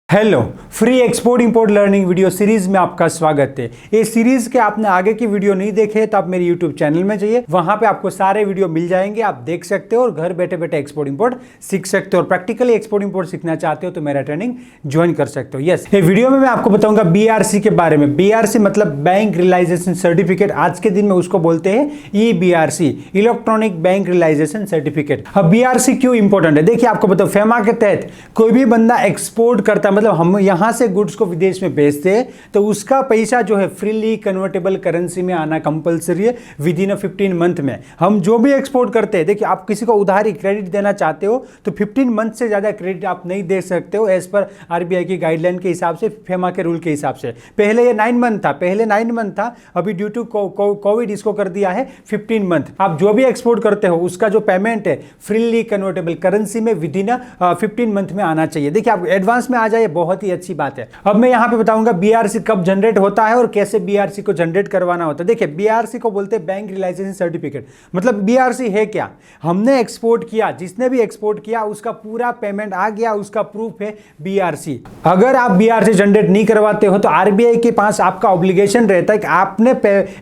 Hello, free export import learning video series में आपका स्वागत है। ये सीरीज के आपने आगे की वीडियो नहीं देखे तो आप मेरे यूट्यूब चैनल में जाइए, वहां पे आपको सारे वीडियो मिल जाएंगे, आप देख सकते हो और घर बैठे बैठे एक्सपोर्ट इंपोर्ट सीख सकते हो। और प्रैक्टिकली एक्सपोर्ट इंपोर्ट सीखना चाहते हो तो मेरा ट्रेनिंग ज्वाइन कर सकते हो। यस, ये वीडियो में मैं आपको बताऊंगा बीआरसी के बारे में। बीआरसी मतलब बैंक रियलाइजेशन सर्टिफिकेट, आज के दिन में उसको बोलते हैं ईबीआरसी, इलेक्ट्रॉनिक बैंक रियलाइजेशन सर्टिफिकेट। अब बीआरसी क्यों इंपॉर्टेंट है, देखिए आपको बताओ, फेमा के तहत कोई भी बंदा एक्सपोर्ट करता, मतलब हम यहां से गुड्स को विदेश में बेचते हैं तो उसका पैसा जो है फ्रीली कन्वर्टेबल करेंसी में आना कंपलसरी है विद इन 15 मंथ में। हम जो भी एक्सपोर्ट करते हैं, देखिए आप किसी को उधारी क्रेडिट देना चाहते हो तो 15 मंथ से ज्यादा क्रेडिट आप नहीं दे सकते हो एज पर आरबीआई की गाइडलाइन के हिसाब से, फेमा के रूल के हिसाब से। पहले ये 9 मंथ था, अभी ड्यू टू कोविड इसको कर दिया है 15 मंथ। आप जो भी एक्सपोर्ट करते हो उसका जो पेमेंट है फ्रीली कन्वर्टेबल करेंसी में विद इन 15 मंथ में आना चाहिए। देखिए आप एडवांस में आ जाए, बहुत ही अच्छी बात है। अब मैं यहां पे बताऊंगा बीआरसी कब जनरेट होता है और कैसे बीआरसी को जनरेट करवाना होता है। देखिए बीआरसी को बोलते हैं बैंक रियलाइजेशन सर्टिफिकेट। मतलब बीआरसी है क्या, हमने एक्सपोर्ट किया, जिसने भी एक्सपोर्ट किया उसका पूरा पेमेंट आ गया, उसका प्रूफ है बीआरसी। अगर आप बीआरसी जनरेट नहीं करवाते हो तो आरबीआई के पास आपका ऑब्लिगेशन रहता है कि आपने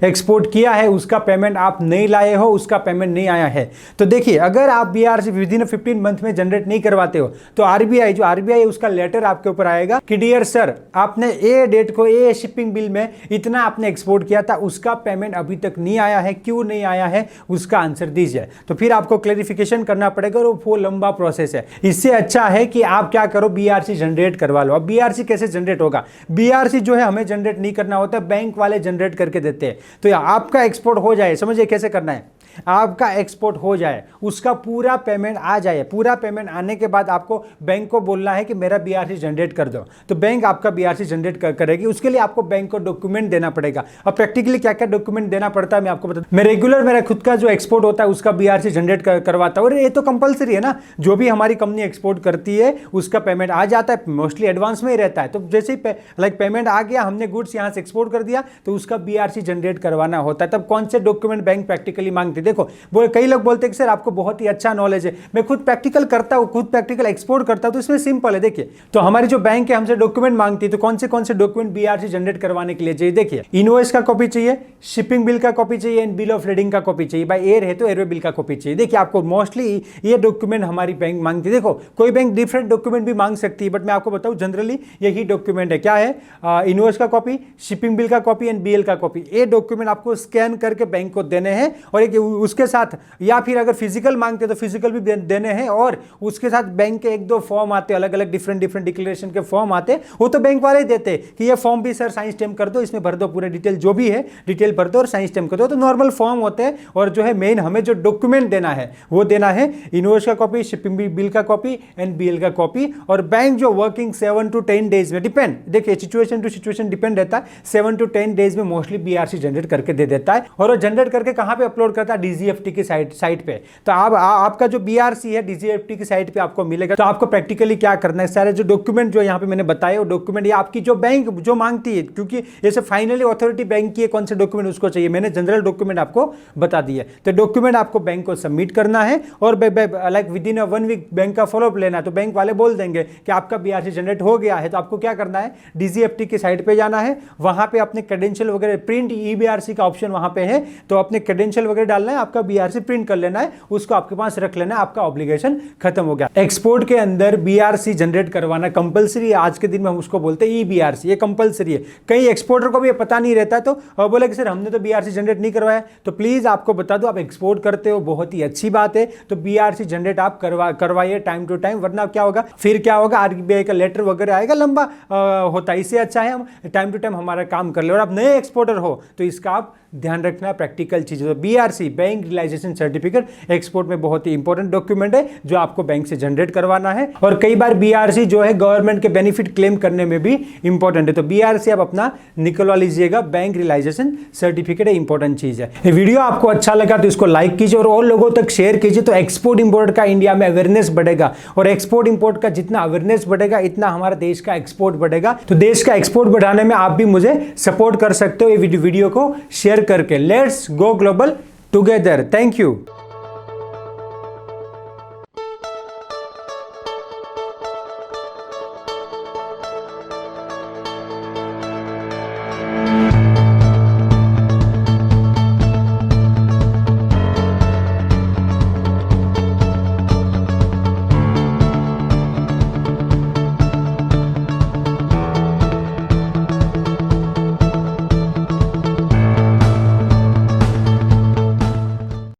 एक्सपोर्ट किया है, उसका पेमेंट आप नहीं लाए हो, उसका पेमेंट नहीं आया है। तो देखिए अगर आप बीआरसी विद इन 15 मंथ में जनरेट नहीं करवाते हो तो आरबीआई उसका लेटर आपके ऊपर आएगा कि डियर सर, आपने ए डेट को ए शिपिंग बिल में इतना आपने एक्सपोर्ट किया था, उसका पेमेंट अभी तक नहीं आया है, क्यों नहीं आया है, उसका आंसर दीजिए। तो फिर आपको क्लैरिफिकेशन करना पड़ेगा और वो लंबा प्रोसेस है। इससे अच्छा है कि आप क्या करो, बीआरसी जनरेट करवा लो। अब बीआरसी कैसे जनरेट होगा, बीआरसी जो है हमें जनरेट नहीं करना होता, बैंक वाले जनरेट करके देते हैं। तो आपका एक्सपोर्ट हो जाए, समझिए कैसे करना है, आपका एक्सपोर्ट हो जाए, उसका पूरा पेमेंट आ जाए, पूरा पेमेंट आने के बाद आपको बैंक को बोलना है कि मेरा बीआरसी जनरेट कर दो, तो बैंक आपका बीआरसी जनरेट करेगी। उसके लिए आपको बैंक को डॉक्यूमेंट देना पड़ेगा। अब प्रैक्टिकली क्या क्या डॉक्यूमेंट देना पड़ता है मैं आपको बता, मैं रेगुलर मेरा खुद का जो एक्सपोर्ट होता है उसका बीआरसी जनरेट करवाता हूं। और ये तो कंपलसरी है ना, जो भी हमारी कंपनी एक्सपोर्ट करती है उसका पेमेंट आ जाता है, मोस्टली एडवांस में ही रहता है। तो जैसे ही पेमेंट आ गया, हमने गुड्स यहां से एक्सपोर्ट कर दिया, तो उसका बीआरसी जनरेट करवाना होता है। तब कौन से डॉक्यूमेंट बैंक प्रैक्टिकली मांगते, देखो कई लोग बोलते हैं कि सर आपको बहुत ही अच्छा नॉलेज है, मैं खुद प्रैक्टिकल करता हूं, खुद प्रैक्टिकल एक्सपोर्ट करता हूं, तो इसमें सिंपल है। देखिए तो हमारी जो बैंक है हमसे डॉक्यूमेंट मांगती है, तो कौन से डॉक्यूमेंट बीआरसी जनरेट करवाने के लिए चाहिए, देखिए इनवॉइस का कॉपी चाहिए, शिपिंग बिल का कॉपी चाहिए एंड बिल ऑफ लीडिंग का कॉपी चाहिए। बाय एयर है तो एयरवे बिल का कॉपी चाहिए। देखिए आपको मोस्टली ये डॉक्यूमेंट हमारी बैंक मांगती है। देखो कोई बैंक डिफरेंट डॉक्यूमेंट भी मांग सकती है, बट मैं आपको बताऊं जनरली यही डॉक्यूमेंट है। क्या है, इनवॉइस का कॉपी, शिपिंग बिल का कॉपी एंड बीएल का कॉपी। ये डॉक्यूमेंट आपको स्कैन करके बैंक को देने हैं, और एक उसके साथ, या फिर अगर फिजिकल मांगते तो फिजिकल भी देने हैं, और उसके साथ बैंक के 1-2 फॉर्म आते, अलग अलग डिफरेंट डिक्लेरेशन के फॉर्म आते, वो तो बैंक वाले ही देते कि ये फॉर्म भी सर साइन स्टैम्प कर दो, इसमें भर दो, पूरे डिटेल जो भी है डिटेल भर दो और साइन स्टैम्प कर दो। तो नॉर्मल फॉर्म होते हैं। और जो है मेन हमें जो डॉक्यूमेंट देना है वो देना है इनवॉइस का कॉपी, शिपिंग बिल का कॉपी एंड बीएल का कॉपी। और बैंक जो वर्किंग 7 to 10 डेज में, डिपेंड, देखिए सिचुएशन टू सिचुएशन डिपेंड रहता है, 7 to 10 डेज में मोस्टली बीआरसी जनरेट करके दे देता है। और वो जनरेट करके कहां पे अपलोड करता है, डीजीएफटी की साइट पे। तो आपका जो बीआरसी है डीजीएफटी की साइट पे आपको मिलेगा। तो आपको प्रैक्टिकली क्या करना है, सारे जो डॉक्यूमेंट जो यहाँ पे मैंने बताए वो डॉक्यूमेंट, या आपकी जो बैंक जो मांगती है, क्योंकि जैसे फाइनली अथॉरिटी बैंक की है, कौन से डॉक्यूमेंट उसको चाहिए, मैंने जनरल डॉक्यूमेंट आपको बता दिया। तो डॉक्यूमेंट आपको बैंक को सबमिट करना है, और like within 1 week bank का फॉलोअप लेना है। तो बैंक वाले बोल देंगे कि आपका बीआरसी जनरेट हो गया है। तो आपको क्या करना है, डीजीएफटी की साइट पे जाना है, वहां पे अपने क्रेडेंशियल वगैरह, प्रिंट ईबीआरसी का ऑप्शन वहां पे है, तो अपने क्रेडेंशियल वगैरह डालना है, आपका बीआरसी प्रिंट कर लेना है, उसको आपके पास रख लेना है, आपका ऑब्लिगेशन खत्म हो गया। एक्सपोर्ट के अंदर बीआरसी जनरेट करवाना कंपलसरी है, आज के दिन में हम उसको बोलते हैं ईबीआरसी, ये कंपलसरी है। कई एक्सपोर्टर को भी ये पता नहीं रहता, तो बोले कि सर हमने तो बीआरसी जनरेट नहीं करवाया। तो प्लीज आपको बता दो, आप एक्सपोर्ट करते हो, बहुत ही अच्छी बात है, तो बीआरसी जनरेट आप करवाइए टाइम टू टाइम, वरना क्या होगा, फिर क्या होगा, आरबीआई का लेटर वगैरह आएगा, लंबा होता है। इससे अच्छा है हम टाइम टू टाइम हमारा काम कर ले। और आप नए एक्सपोर्टर हो तो इसका आप ध्यान रखना, प्रैक्टिकल चीजें। तो BRC bank realisation certificate export में बहुत ही इंपॉर्टेंट डॉक्यूमेंट है जो आपको बैंक से जनरेट करवाना है। और कई बार बीआरसी जो है गवर्नमेंट के बेनिफिट क्लेम करने में भी इंपॉर्टेंट है। तो बीआरसी आप अपना निकलवा लीजिएगा, बैंक रियलाइजेशन सर्टिफिकेट इंपॉर्टेंट चीज है। ये वीडियो आपको अच्छा लगा तो इसको लाइक कीजिए और लोगों तक शेयर कीजिए, तो एक्सपोर्ट इंपोर्ट का इंडिया में अवेयरनेस बढ़ेगा। और एक्सपोर्ट इंपोर्ट का जितना अवेयरनेस बढ़ेगा, इतना हमारा देश का एक्सपोर्ट बढ़ेगा। तो देश का एक्सपोर्ट बढ़ाने में आप भी मुझे सपोर्ट कर सकते हो ये वीडियो को शेयर करके। Let's go global together. Thank you.